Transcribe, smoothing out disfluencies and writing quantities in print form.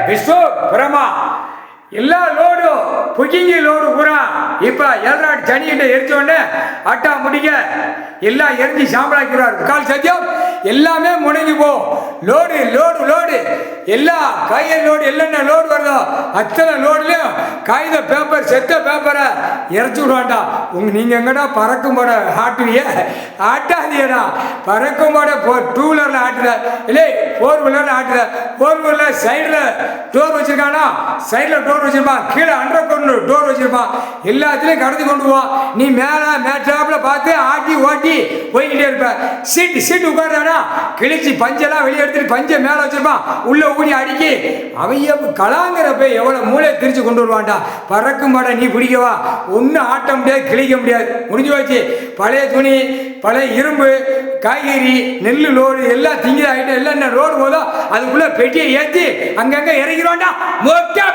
விஸ்வ பிரமா எல்லா லோடும் புக்கிங்கி லோடு பூரா இப்போ எல்ராட் சனிக்கிட்ட எரிச்ச உடனே அட்டா முடிக்க எல்லாம் எரிஞ்சு சாம்பலாக்கிறார். கால் சத்தியம் எல்லாமே முடங்கி போ. லோடு லோடு லோடு எல்லா காய்கறி லோடு என்னென்ன லோடு வருதோ அத்தனை லோடுலையும் காகித பேப்பர் செத்த பேப்பரை இறச்சி விடுவாண்டா. நீங்கள் எங்கடா பறக்கும் போட ஆட்டுவிய ஆட்டாதீடா. பறக்கும் போட டூ வீலரில் ஆட்டுற இல்லை ஃபோர் வீலரில் ஆட்டுற. ஃபோர் வீலரில் சைடில் டோர் வச்சுருக்கானா சைடில் டோர் வச்சிருப்பான், கீழே அண்டர் கிரவுண்ட் டோர் வச்சிருப்பான். எல்லாத்துலேயும் கடத்தி கொண்டு போவான். நீ மேலே மேட்சாப்பில் பார்த்து ஆட்டி ஓட்டி போய்கிட்டே இருப்ப. சீட்டு உட்கார்றானா கிழிச்சு பஞ்செல்லாம் வெளியே எடுத்துட்டு பஞ்சை மேலே வச்சிருப்பான். உள்ள ஊடி அடிக்கி அவைய கலாங்கிறப்ப எவ்வளோ மூளையை திரிச்சு கொண்டு வருவான்டா. பறக்கும் மாட நீ பிடிக்கவா ஒன்றும் ஆட்ட முடியாது கிழிக்க முடியாது. முடிஞ்சு வச்சு பழைய துணி பழைய இரும்பு காய்கறி நெல் லோடு எல்லாம் திங்கிற ஐட்டம் எல்லாம் என்ன ரோடு போதோ அதுக்குள்ளே பெட்டியை ஏற்றி அங்கங்கே இறங்கிடுவான்டா. மொட்டா